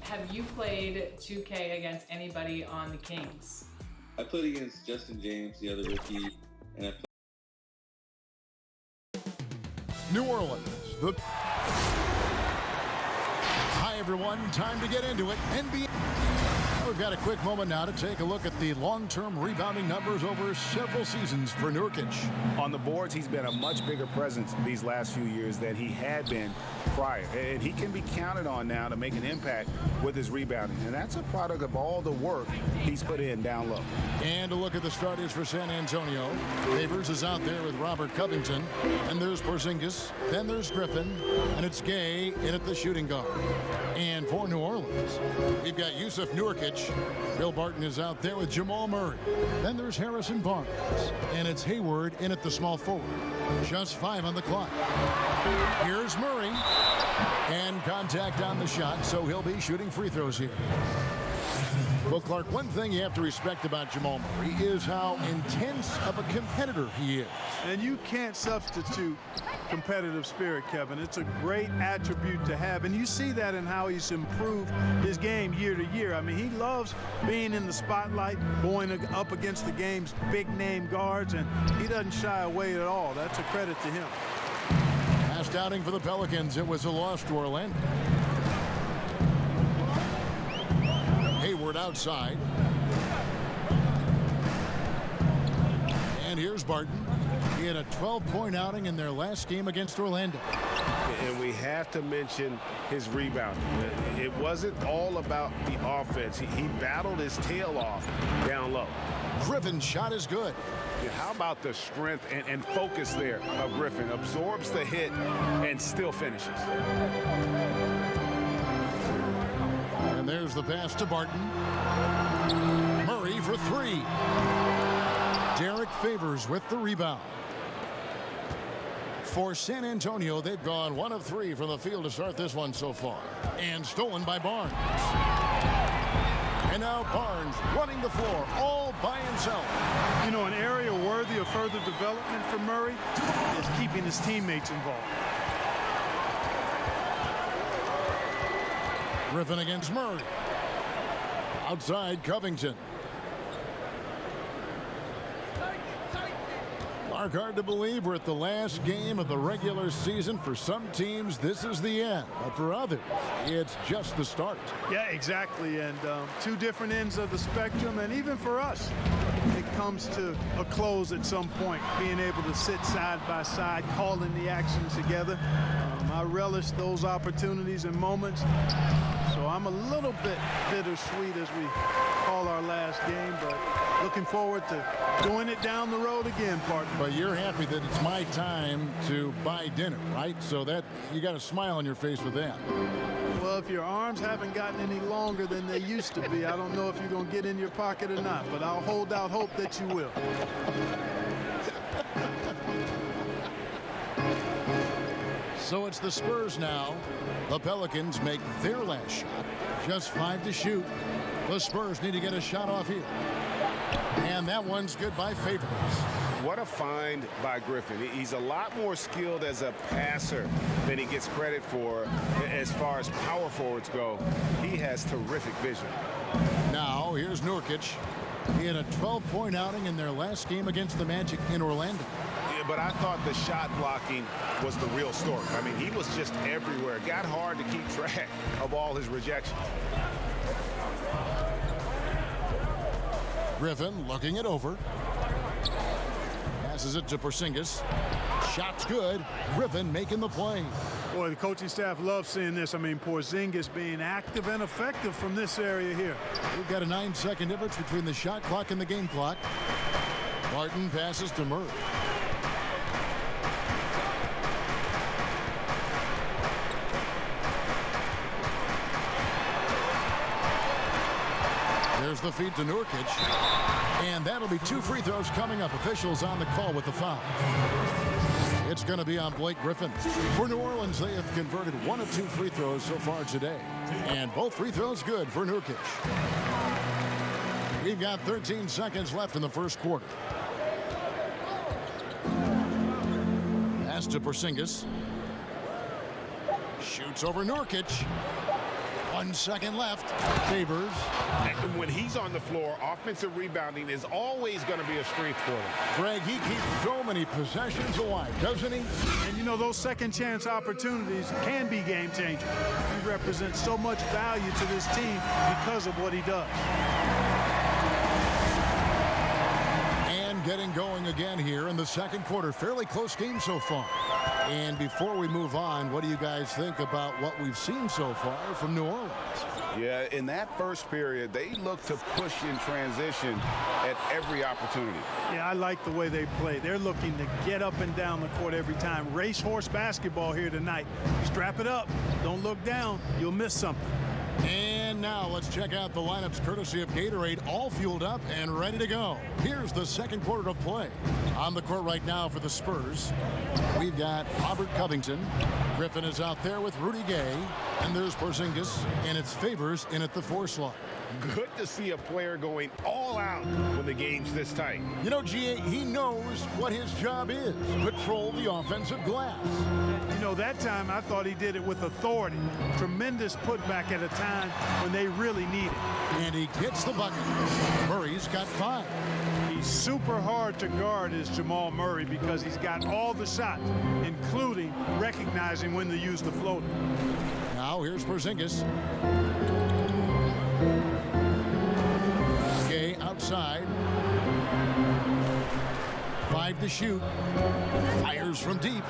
Have you played 2K against anybody on the Kings? I played against Justin James, the other rookie, and I played New Orleans. Hi, everyone. Time to get into it. NBA. We've got a quick moment now to take a look at the long-term rebounding numbers over several seasons for Nurkic. On the boards, he's been a much bigger presence these last few years than he had been prior. And he can be counted on now to make an impact with his rebounding. And that's a product of all the work he's put in down low. And a look at the starters for San Antonio. Favors is out there with Robert Covington. And there's Porzingis. Then there's Griffin. And it's Gay in at the shooting guard. And for New Orleans, we've got Yusuf Nurkic. Bill Barton is out there with Jamal Murray. Then there's Harrison Barnes. And it's Hayward in at the small forward. Just 5 on the clock. Here's Murray. And contact on the shot, so he'll be shooting free throws here. Well, Clark, one thing you have to respect about Jamal Murray is how intense of a competitor he is. And you can't substitute competitive spirit, Kevin. It's a great attribute to have, and you see that in how he's improved his game year to year. I mean, he loves being in the spotlight, going up against the game's big-name guards, and he doesn't shy away at all. That's a credit to him. Last outing for the Pelicans, it was a loss to Orlando. Hayward outside. And here's Barton. He had a 12-point outing in their last game against Orlando. And we have to mention his rebounding. It wasn't all about the offense. He battled his tail off down low. Griffin's shot is good. How about the strength and focus there of Griffin? Absorbs the hit and still finishes. And there's the pass to Barton. Murray for 3. Derek Favors with the rebound. For San Antonio, they've gone 1 of 3 from the field to start this one so far. And stolen by Barnes. And now Barnes running the floor all by himself. You know, an area worthy of further development for Murray is keeping his teammates involved. Griffin against Murray. Outside Covington. Hard to believe we're at the last game of the regular season. For some teams, this is the end. But for others, it's just the start. Yeah, exactly. And 2 different ends of the spectrum. And even for us, it comes to a close at some point, being able to sit side by side, calling the action together. I relish those opportunities and moments. So I'm a little bit bittersweet as we call our last game, but looking forward to doing it down the road again, partner. But you're happy that it's my time to buy dinner, right? So that you got a smile on your face with that. Well, if your arms haven't gotten any longer than they used to be, I don't know if you're going to get in your pocket or not, but I'll hold out hope that you will. So it's the Spurs now. The Pelicans make their last shot. Just 5 to shoot. The Spurs need to get a shot off here. And that one's good by Favors. What a find by Griffin. He's a lot more skilled as a passer than he gets credit for as far as power forwards go. He has terrific vision. Now here's Nurkic. He had a 12-point outing in their last game against the Magic in Orlando. But I thought the shot blocking was the real story. I mean, he was just everywhere. It got hard to keep track of all his rejections. Griffin looking it over. Passes it to Porzingis. Shot's good. Griffin making the play. Boy, the coaching staff loves seeing this. I mean, Porzingis being active and effective from this area here. We've got a 9-second difference between the shot clock and the game clock. Barton passes to Murray. There's the feed to Nurkic. And that'll be 2 free throws coming up. Officials on the call with the foul. It's going to be on Blake Griffin. For New Orleans, they have converted 1 of 2 free throws so far today. And both free throws good for Nurkic. We've got 13 seconds left in the first quarter. Pass to Porzingis. Shoots over Nurkic. 1 second left. Favors. And when he's on the floor, offensive rebounding is always going to be a strength for them. Greg, he keeps so many possessions alive, doesn't he? And you know, those second chance opportunities can be game changers. He represents so much value to this team because of what he does. And getting going again here in the second quarter. Fairly close game so far. And before we move on, what do you guys think about what we've seen so far from New Orleans? Yeah, in that first period, they look to push in transition at every opportunity. Yeah, I like the way they play. They're looking to get up and down the court every time. Racehorse basketball here tonight. Strap it up. Don't look down. You'll miss something. And now let's check out the lineups courtesy of Gatorade, all fueled up and ready to go. Here's the second quarter of play. On the court right now for the Spurs, we've got Robert Covington. Griffin is out there with Rudy Gay. And there's Porzingis, and it's Favors in at the 4 slot. Good to see a player going all out when the game's this tight. You know, GA, he knows what his job is. Patrol the offensive glass. You know, that time I thought he did it with authority. Tremendous putback at a time when they really need it. And he gets the bucket. Murray's got 5. He's super hard to guard is Jamal Murray because he's got all the shots, including recognizing when to use the floater. Now here's Porzingis. Gay outside. 5 to shoot. Fires from deep.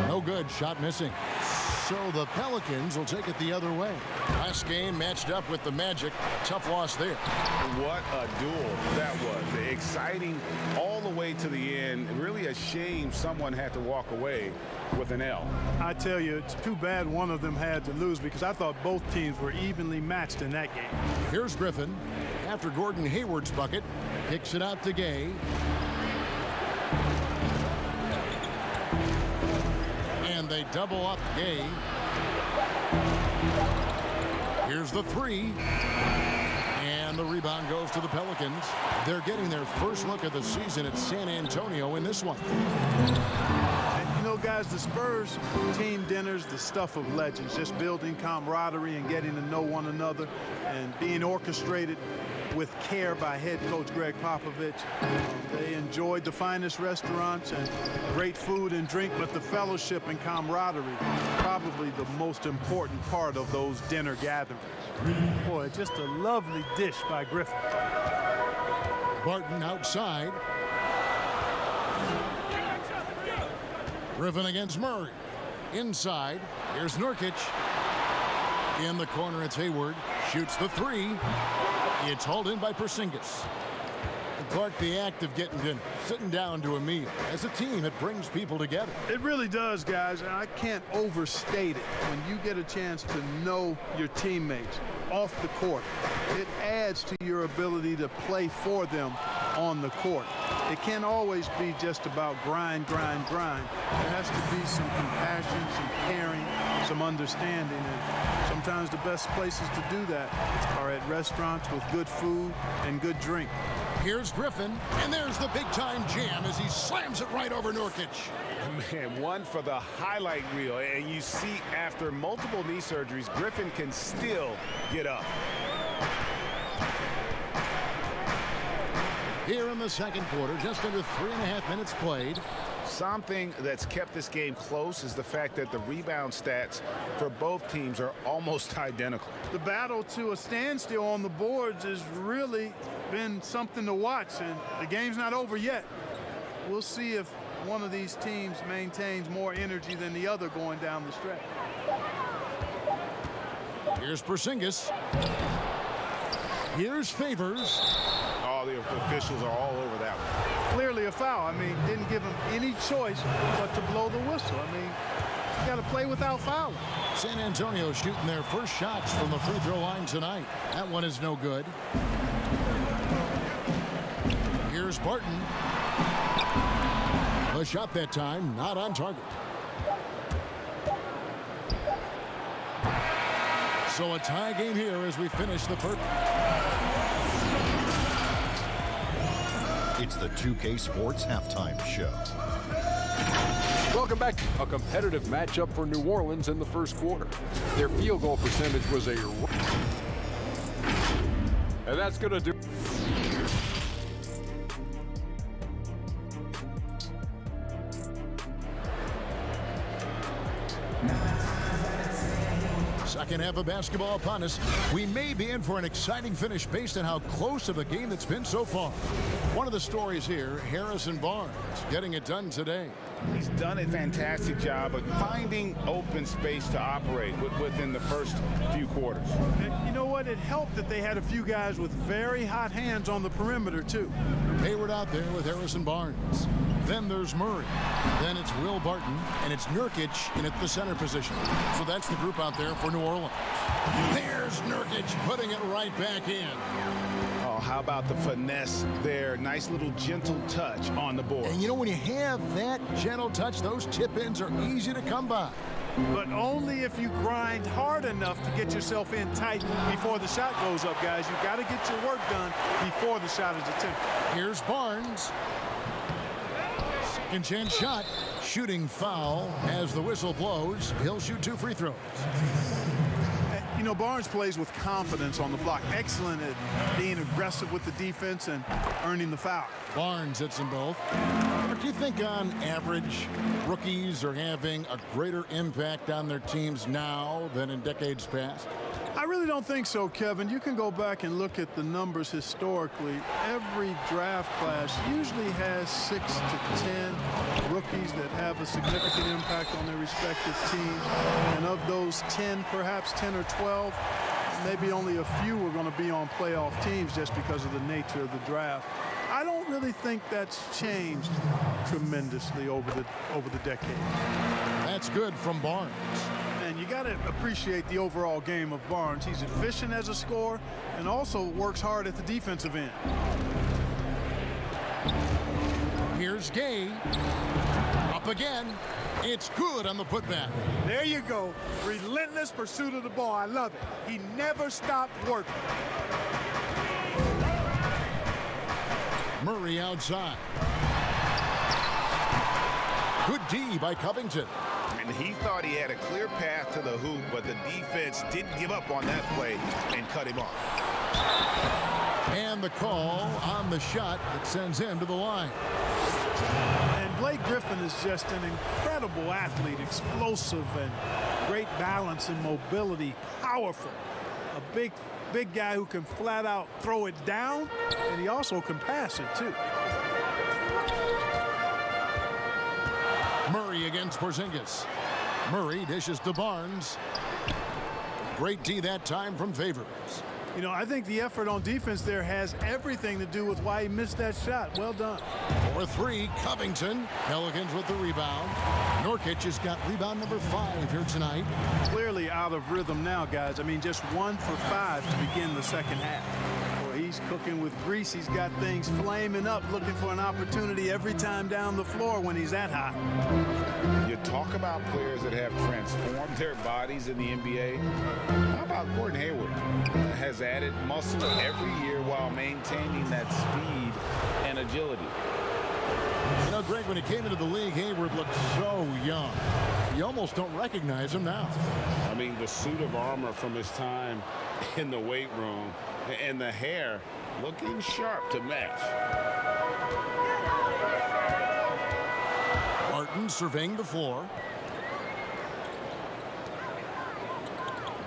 No good. Shot missing. So the Pelicans will take it the other way. Last game matched up with the Magic. Tough loss there. What a duel that was. Exciting all the way to the end. Really a shame someone had to walk away with an L. I tell you, it's too bad one of them had to lose because I thought both teams were evenly matched in that game. Here's Griffin. After Gordon Hayward's bucket, kicks it out to Gay. And they double up Gay. Here's the 3. And the rebound goes to the Pelicans. They're getting their first look of the season at San Antonio in this one. And you know, guys, the Spurs team dinners, the stuff of legends, just building camaraderie and getting to know one another and being orchestrated with care by head coach Greg Popovich. They enjoyed the finest restaurants and great food and drink, but the fellowship and camaraderie, probably the most important part of those dinner gatherings. Boy, just a lovely dish by Griffin. Barton outside. Griffin against Murray. Inside. Here's Nurkic. In the corner, it's Hayward. Shoots the 3. It's hauled in by Porzingis. Clark, the act of getting dinner, sitting down to a meal. As a team, it brings people together. It really does, guys, and I can't overstate it. When you get a chance to know your teammates off the court, it adds to your ability to play for them on the court. It can't always be just about grind, grind, grind. There has to be some compassion, some caring, some understanding. And sometimes the best places to do that are at restaurants with good food and good drink. Here's Griffin, and there's the big-time jam as he slams it right over Nurkic. Man, one for the highlight reel. And you see after multiple knee surgeries, Griffin can still get up. Here in the second quarter, just under 3.5 minutes played. Something that's kept this game close is the fact that the rebound stats for both teams are almost identical. The battle to a standstill on the boards has really been something to watch, and the game's not over yet. We'll see if one of these teams maintains more energy than the other going down the stretch. Here's Porzingis. Here's Favors. Oh, the officials are all over that one. Clearly a foul. I mean, didn't give him any choice but to blow the whistle. I mean, you got to play without fouling. San Antonio shooting their first shots from the free throw line tonight. That one is no good. Here's Barton. A shot that time, not on target. So a tie game here as we finish the first. It's the 2K Sports Halftime Show. Welcome back. A competitive matchup for New Orleans in the first quarter. Their field goal percentage was and that's going to do. Second half of basketball upon us. We may be in for an exciting finish based on how close of a game that's been so far. One of the stories here, Harrison Barnes getting it done today. He's done a fantastic job of finding open space to operate within the first few quarters. And you know what? It helped that they had a few guys with very hot hands on the perimeter, too. Hayward out there with Harrison Barnes. Then there's Murray. Then it's Will Barton, and it's Nurkic in at the center position. So that's the group out there for New Orleans. There's Nurkic putting it right back in. Oh, how about the finesse there? Nice little gentle touch on the board. And you know, when you have that gentle touch, those tip-ins are easy to come by. But only if you grind hard enough to get yourself in tight before the shot goes up, guys. You got to get your work done before the shot is attempted. Here's Barnes. Second chance shot. Shooting foul as the whistle blows. He'll shoot 2 free throws. You know, Barnes plays with confidence on the block. Excellent at being aggressive with the defense and earning the foul. Barnes hits them both. But do you think on average rookies are having a greater impact on their teams now than in decades past? I really don't think so, Kevin. You can go back and look at the numbers historically. Every draft class usually has 6 to 10 rookies that have a significant impact on their respective teams. And of those 10, perhaps 10 or 12, maybe only a few are going to be on playoff teams just because of the nature of the draft. I don't really think that's changed tremendously over the decade. That's good from Barnes. And you got to appreciate the overall game of Barnes. He's efficient as a scorer and also works hard at the defensive end. Here's Gay. Up again. It's good on the putback. There you go. Relentless pursuit of the ball. I love it. He never stopped working. Murray outside. Good D by Covington. And he thought he had a clear path to the hoop, but the defense didn't give up on that play and cut him off. And the call on the shot that sends him to the line. And Blake Griffin is just an incredible athlete, explosive and great balance and mobility, powerful. A big guy who can flat out throw it down, and he also can pass it too. Murray against Porzingis. Murray dishes to Barnes. Great D that time from Favors. You know, I think the effort on defense there has everything to do with why he missed that shot. Well done. For 3, Covington. Pelicans with the rebound. Nurkic has got rebound number 5 here tonight. Clearly out of rhythm now, guys. I mean, just 1 for 5 to begin the second half. Boy, he's cooking with grease. He's got things flaming up, looking for an opportunity every time down the floor when he's that hot. You talk about players that have transformed their bodies in the NBA. How about Gordon Hayward? Has added muscle every year while maintaining that speed and agility. You know, Greg, when he came into the league, Hayward looked so young. You almost don't recognize him now. I mean, the suit of armor from his time in the weight room and the hair looking sharp to match. Barton surveying the floor.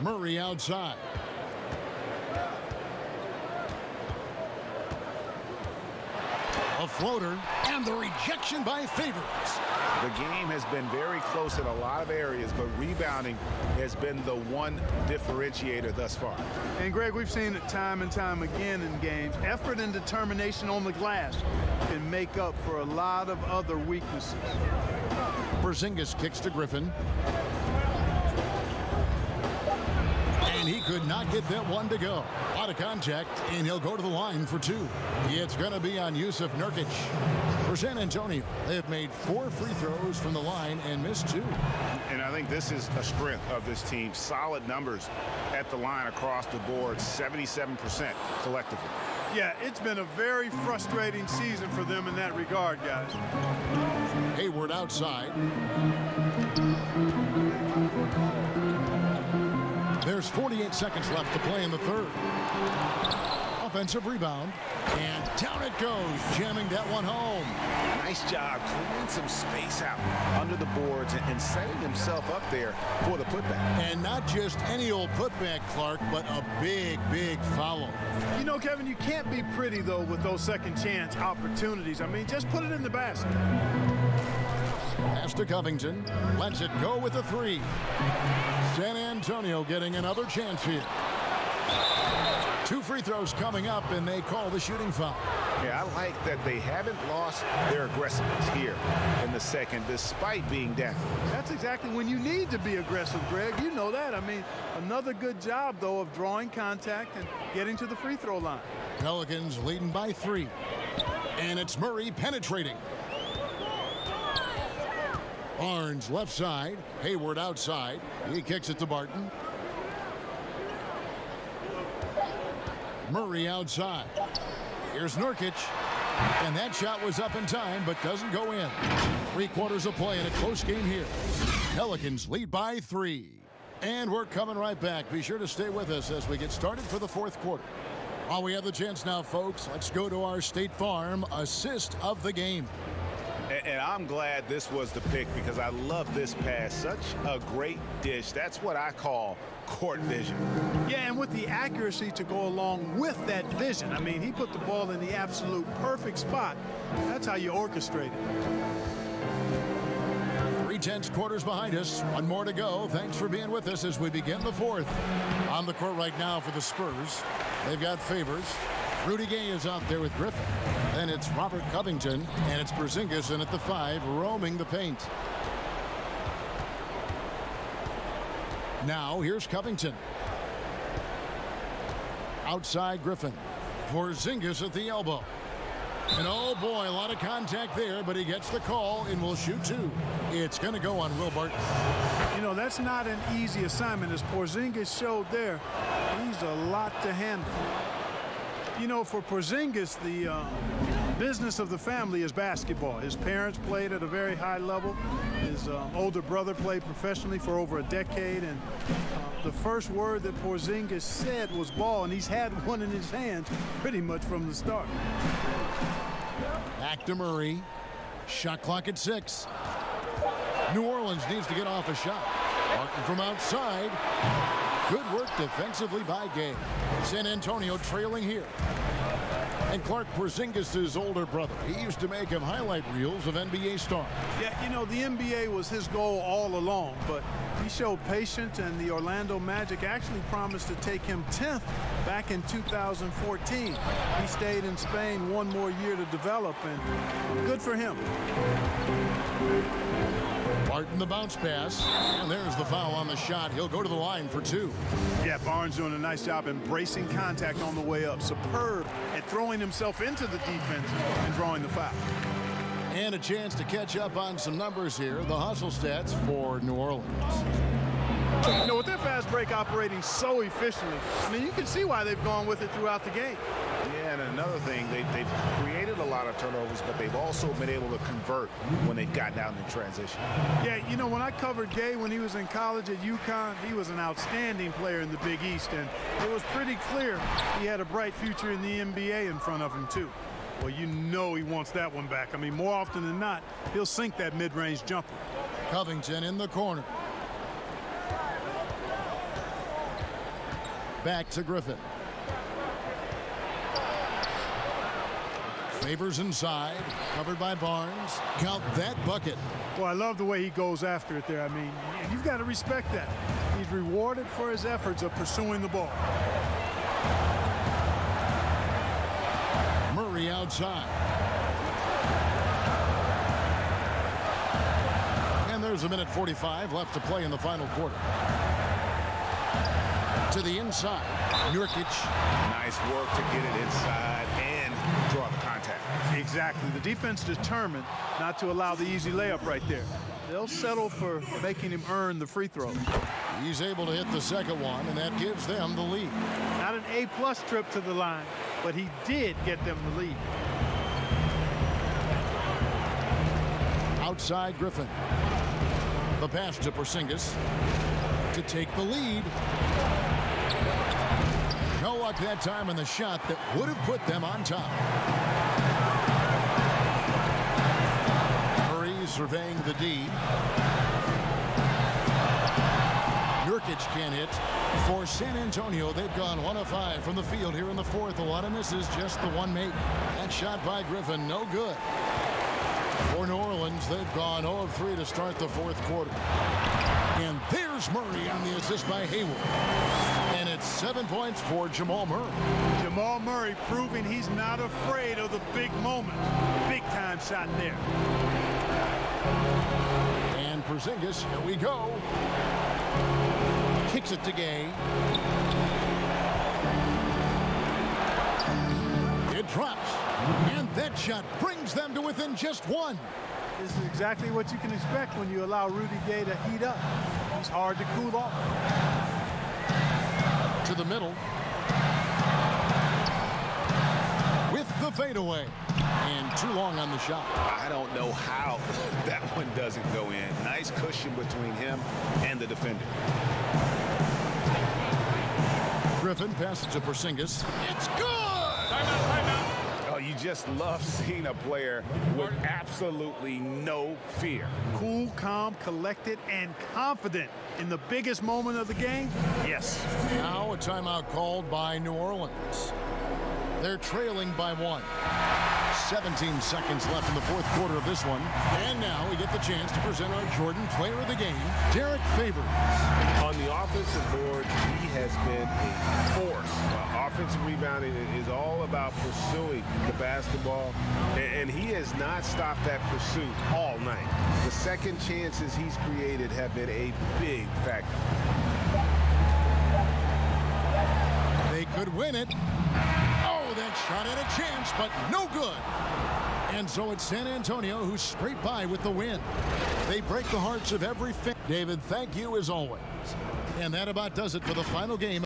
Murray outside. A floater, and the rejection by Favors. The game has been very close in a lot of areas, but rebounding has been the one differentiator thus far. And Greg, we've seen it time and time again in games. Effort and determination on the glass can make up for a lot of other weaknesses. Porzingis kicks to Griffin. And he could not get that one to go. Out of contact, and he'll go to the line for two. It's going to be on Yusuf Nurkic. For San Antonio, they have made 4 free throws from the line and missed 2. And I think this is a strength of this team. Solid numbers at the line across the board, 77% collectively. Yeah, it's been a very frustrating season for them in that regard, guys. Hayward outside. There's 48 seconds left to play in the third. Offensive rebound. And down it goes, jamming that one home. Nice job clearing some space out under the boards and setting himself up there for the putback. And not just any old putback, Clark, but a big, big foul. You know, Kevin, you can't be pretty, though, with those second chance opportunities. I mean, just put it in the basket. Pass to Covington. Lets it go with a 3. San Antonio getting another chance here. 2 free throws coming up, and they call the shooting foul. Yeah, I like that they haven't lost their aggressiveness here in the second, despite being down. That's exactly when you need to be aggressive, Greg. You know that. I mean, another good job, though, of drawing contact and getting to the free throw line. Pelicans leading by 3. And it's Murray penetrating. Barnes left side. Hayward outside. He kicks it to Barton. Murray outside. Here's Nurkic. And that shot was up in time, but doesn't go in. 3/4 of play in a close game here. Pelicans lead by 3. And we're coming right back. Be sure to stay with us as we get started for the 4th quarter. While we have the chance now, folks, let's go to our State Farm assist of the game. And I'm glad this was the pick because I love this pass. Such a great dish. That's what I call court vision. Yeah, and with the accuracy to go along with that vision. I mean, he put the ball in the absolute perfect spot. That's how you orchestrate it. 3/10 quarters behind us. 1 more to go. Thanks for being with us as we begin the 4th. On the court right now for the Spurs. They've got Favors. Rudy Gay is out there with Griffin. Then it's Robert Covington, and it's Porzingis in at the 5, roaming the paint. Now here's Covington. Outside Griffin. Porzingis at the elbow. And oh boy, a lot of contact there, but he gets the call and will shoot 2. It's going to go on Will Barton. You know, that's not an easy assignment, as Porzingis showed there. He's a lot to handle. You know, for Porzingis, the business of the family is basketball. His parents played at a very high level. His older brother played professionally for over a decade, and the first word that Porzingis said was ball, and he's had one in his hands pretty much from the start. Back to Murray. Shot clock at 6. New Orleans needs to get off a shot. Martin from outside. Good work defensively by Gay. San Antonio trailing here. And Clark, Porzingis' older brother. He used to make him highlight reels of NBA stars. Yeah, you know, the NBA was his goal all along, but he showed patience, and the Orlando Magic actually promised to take him 10th back in 2014. He stayed in Spain 1 more year to develop, and good for him. Barton the bounce pass, and there's the foul on the shot. He'll go to the line for 2. Yeah, Barnes doing a nice job embracing contact on the way up. Superb at throwing himself into the defense and drawing the foul. And a chance to catch up on some numbers here. The hustle stats for New Orleans. You know, with their fast break operating so efficiently, I mean, you can see why they've gone with it throughout the game. Yeah, and another thing, they've created a lot of turnovers, but they've also been able to convert when they've gotten out in transition. Yeah, you know, when I covered Gay when he was in college at UConn, he was an outstanding player in the Big East, and it was pretty clear he had a bright future in the NBA in front of him, too. Well, you know he wants that one back. I mean, more often than not, he'll sink that mid-range jumper. Covington in the corner. Back to Griffin. Favors inside, covered by Barnes. Count that bucket. Well, I love the way he goes after it there. I mean, you've got to respect that. He's rewarded for his efforts of pursuing the ball. Murray outside. And there's a minute 45 left to play in the final quarter. To the inside. Nurkic. Nice work to get it inside and draw the contact. Exactly. The defense determined not to allow the easy layup right there. They'll settle for making him earn the free throw. He's able to hit the second one, and that gives them the lead. Not an A+ trip to the line, but he did get them the lead. Outside Griffin. The pass to Porzingis to take the lead. No luck that time in the shot that would have put them on top. Murray surveying the D. Nurkic can't hit. For San Antonio, they've gone 1 of 5 from the field here in the fourth. A lot of misses, just the one make. That shot by Griffin, no good. For New Orleans, they've gone 0 of 3 to start the fourth quarter. And there's Murray on the assist by Hayward. And it's 7 points for Jamal Murray. Jamal Murray proving he's not afraid of the big moment. Big time shot there. And Porzingis, here we go. Kicks it to Gay. It drops. And that shot brings them to within just one. This is exactly what you can expect when you allow Rudy Gay to heat up. He's hard to cool off. To the middle. With the fadeaway. And too long on the shot. I don't know how that one doesn't go in. Nice cushion between him and the defender. Griffin passes to Porzingis. It's good! Oh, you just love seeing a player with absolutely no fear. Cool, calm, collected, and confident in the biggest moment of the game? Yes. Now a timeout called by New Orleans. They're trailing by 1. 17 seconds left in the fourth quarter of this one. And now we get the chance to present our Jordan Player of the Game, Derek Favors. On the offensive board, he has been a force. Offensive rebounding is all about pursuing the basketball, and he has not stopped that pursuit all night. The second chances he's created have been a big factor. They could win it. Oh, that shot had a chance, but no good. And so it's San Antonio who scrape by with the win. They break the hearts of every fan. David, thank you as always. And that about does it for the final game.